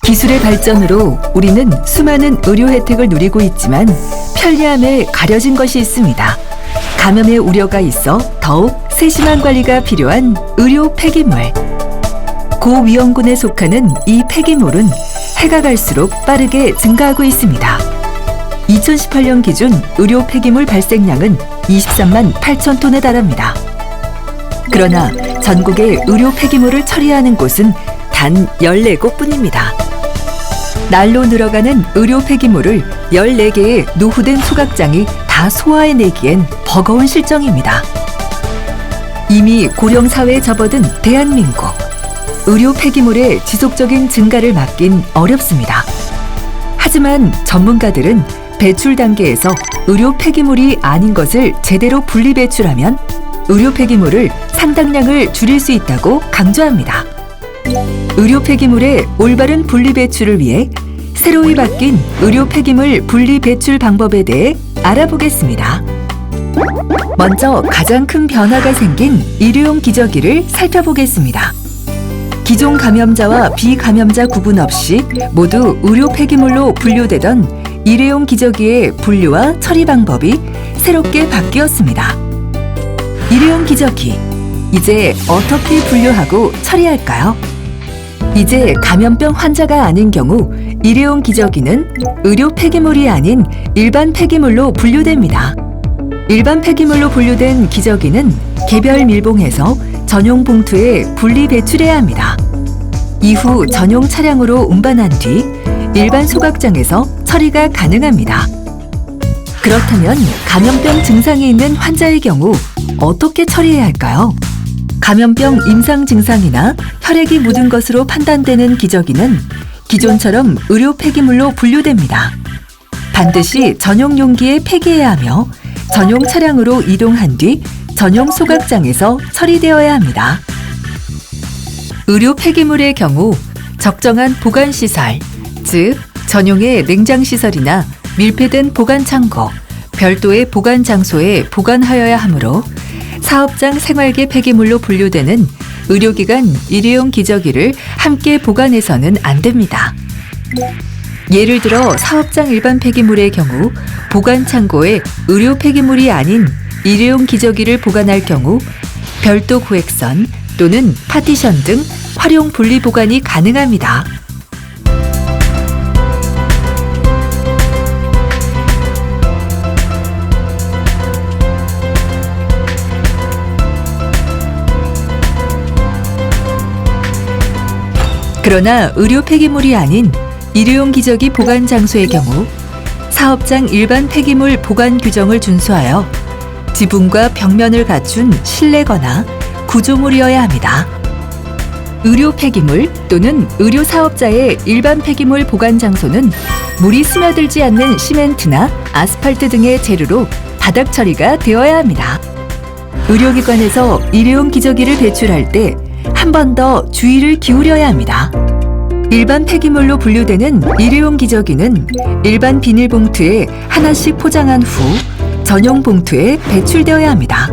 기술의 발전으로 우리는 수많은 의료 혜택을 누리고 있지만 편리함에 가려진 것이 있습니다. 감염의 우려가 있어 더욱 세심한 관리가 필요한 의료 폐기물. 고위험군에 속하는 이 폐기물은 해가 갈수록 빠르게 증가하고 있습니다. 2018년 기준 의료 폐기물 발생량은 23만 8천 톤에 달합니다. 그러나 전국의 의료 폐기물을 처리하는 곳은 단 14곳뿐입니다. 날로 늘어가는 의료 폐기물을 14개의 노후된 소각장이 다 소화해내기엔 버거운 실정입니다. 이미 고령 사회에 접어든 대한민국. 의료 폐기물의 지속적인 증가를 막긴 어렵습니다. 하지만 전문가들은 배출 단계에서 의료 폐기물이 아닌 것을 제대로 분리 배출하면 의료 폐기물을 상당량을 줄일 수 있다고 강조합니다. 의료 폐기물의 올바른 분리 배출을 위해 새로이 바뀐 의료 폐기물 분리 배출 방법에 대해 알아보겠습니다. 먼저 가장 큰 변화가 생긴 일회용 기저귀를 살펴보겠습니다. 기존 감염자와 비감염자 구분 없이 모두 의료 폐기물로 분류되던 일회용 기저귀의 분류와 처리 방법이 새롭게 바뀌었습니다. 일회용 기저귀, 이제 어떻게 분류하고 처리할까요? 이제 감염병 환자가 아닌 경우 일회용 기저귀는 의료 폐기물이 아닌 일반 폐기물로 분류됩니다. 일반 폐기물로 분류된 기저귀는 개별 밀봉해서 전용 봉투에 분리 배출해야 합니다. 이후 전용 차량으로 운반한 뒤 일반 소각장에서 처리가 가능합니다. 그렇다면 감염병 증상이 있는 환자의 경우 어떻게 처리해야 할까요? 감염병 임상 증상이나 혈액이 묻은 것으로 판단되는 기저귀는 기존처럼 의료 폐기물로 분류됩니다. 반드시 전용 용기에 폐기해야 하며 전용 차량으로 이동한 뒤 전용 소각장에서 처리되어야 합니다. 의료 폐기물의 경우 적정한 보관시설, 즉 전용의 냉장시설이나 밀폐된 보관창고, 별도의 보관 장소에 보관하여야 하므로 사업장 생활계 폐기물로 분류되는 의료기관 일회용 기저귀를 함께 보관해서는 안 됩니다. 예를 들어 사업장 일반 폐기물의 경우 보관 창고에 의료 폐기물이 아닌 일회용 기저귀를 보관할 경우 별도 구획선 또는 파티션 등 활용 분리 보관이 가능합니다. 그러나 의료 폐기물이 아닌 일회용 기저귀 보관 장소의 경우 사업장 일반 폐기물 보관 규정을 준수하여 지붕과 벽면을 갖춘 실내거나 구조물이어야 합니다. 의료 폐기물 또는 의료 사업자의 일반 폐기물 보관 장소는 물이 스며들지 않는 시멘트나 아스팔트 등의 재료로 바닥 처리가 되어야 합니다. 의료기관에서 일회용 기저귀를 배출할 때 한 번 더 주의를 기울여야 합니다. 일반 폐기물로 분류되는 일회용 기저귀는 일반 비닐봉투에 하나씩 포장한 후 전용 봉투에 배출되어야 합니다.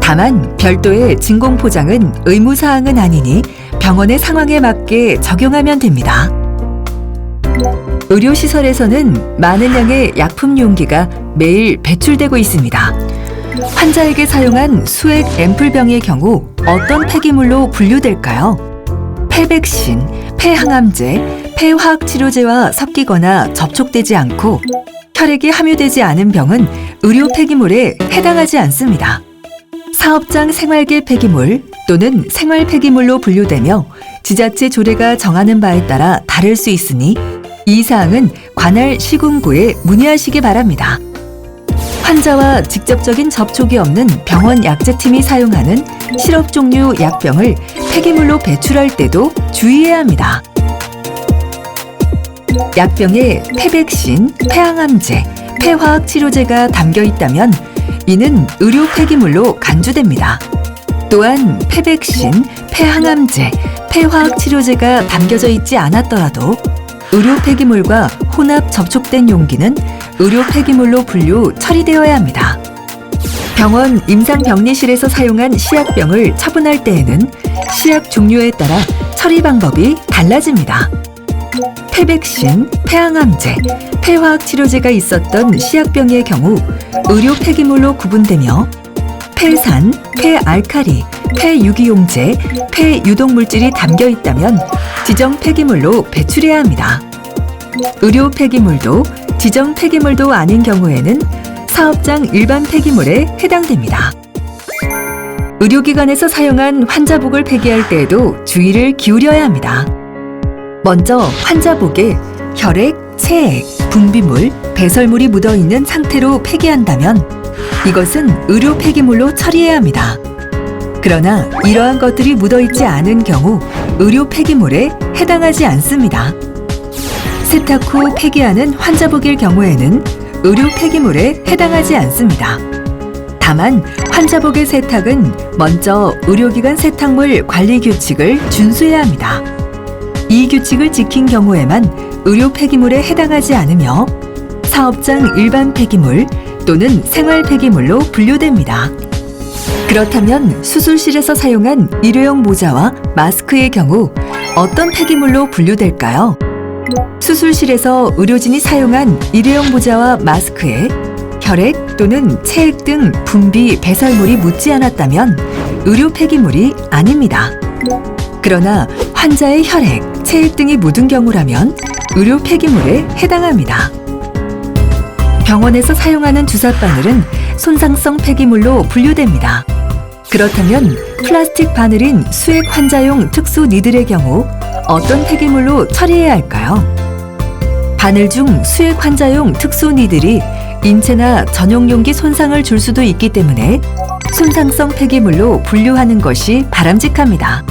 다만 별도의 진공 포장은 의무사항은 아니니 병원의 상황에 맞게 적용하면 됩니다. 의료시설에서는 많은 양의 약품 용기가 매일 배출되고 있습니다. 환자에게 사용한 수액 앰플병의 경우 어떤 폐기물로 분류될까요? 폐백신, 폐항암제, 폐화학치료제와 섞이거나 접촉되지 않고 혈액이 함유되지 않은 병은 의료 폐기물에 해당하지 않습니다. 사업장 생활계 폐기물 또는 생활 폐기물로 분류되며 지자체 조례가 정하는 바에 따라 다를 수 있으니 이 사항은 관할 시군구에 문의하시기 바랍니다. 환자와 직접적인 접촉이 없는 병원 약제팀이 사용하는 시럽 종류 약병을 폐기물로 배출할 때도 주의해야 합니다. 약병에 폐백신, 폐항암제, 폐화학치료제가 담겨 있다면 이는 의료 폐기물로 간주됩니다. 또한 폐백신, 폐항암제, 폐화학치료제가 담겨져 있지 않았더라도 의료 폐기물과 혼합 접촉된 용기는 의료 폐기물로 분류 처리되어야 합니다. 병원 임상병리실에서 사용한 시약병을 처분할 때에는 시약 종류에 따라 처리 방법이 달라집니다. 폐백신, 폐항암제, 폐화학치료제가 있었던 시약병의 경우 의료 폐기물로 구분되며 폐산, 폐알칼리, 폐유기용제, 폐유독물질이 담겨 있다면 지정 폐기물로 배출해야 합니다. 의료 폐기물도 지정 폐기물도 아닌 경우에는 사업장 일반 폐기물에 해당됩니다. 의료기관에서 사용한 환자복을 폐기할 때에도 주의를 기울여야 합니다. 먼저 환자복에 혈액, 체액, 분비물, 배설물이 묻어있는 상태로 폐기한다면 이것은 의료 폐기물로 처리해야 합니다. 그러나 이러한 것들이 묻어있지 않은 경우 의료 폐기물에 해당하지 않습니다. 세탁 후 폐기하는 환자복일 경우에는 의료 폐기물에 해당하지 않습니다. 다만 환자복의 세탁은 먼저 의료기관 세탁물 관리 규칙을 준수해야 합니다. 이 규칙을 지킨 경우에만 의료 폐기물에 해당하지 않으며 사업장 일반 폐기물 또는 생활 폐기물로 분류됩니다. 그렇다면 수술실에서 사용한 일회용 모자와 마스크의 경우 어떤 폐기물로 분류될까요? 수술실에서 의료진이 사용한 일회용 모자와 마스크에 혈액 또는 체액 등 분비, 배설물이 묻지 않았다면 의료 폐기물이 아닙니다. 그러나 환자의 혈액, 체액 등이 묻은 경우라면 의료 폐기물에 해당합니다. 병원에서 사용하는 주사바늘은 손상성 폐기물로 분류됩니다. 그렇다면 플라스틱 바늘인 수액 환자용 특수 니들의 경우 어떤 폐기물로 처리해야 할까요? 바늘 중 수액 환자용 특수 니들이 인체나 전용 용기 손상을 줄 수도 있기 때문에 손상성 폐기물로 분류하는 것이 바람직합니다.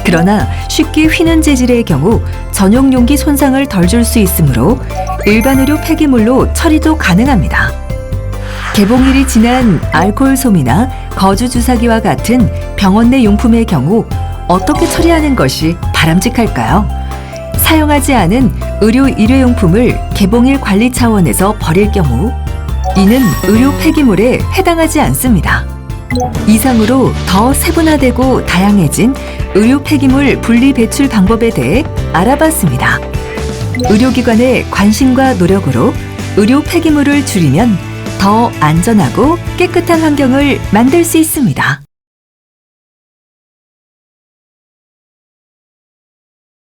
그러나 쉽게 휘는 재질의 경우 전용 용기 손상을 덜 줄 수 있으므로 일반 의료 폐기물로 처리도 가능합니다. 개봉일이 지난 알코올 솜이나 거주 주사기와 같은 병원 내 용품의 경우 어떻게 처리하는 것이 바람직할까요? 사용하지 않은 의료 일회용품을 개봉일 관리 차원에서 버릴 경우 이는 의료 폐기물에 해당하지 않습니다. 이상으로 더 세분화되고 다양해진 의료 폐기물 분리 배출 방법에 대해 알아봤습니다. 의료기관의 관심과 노력으로 의료 폐기물을 줄이면 더 안전하고 깨끗한 환경을 만들 수 있습니다.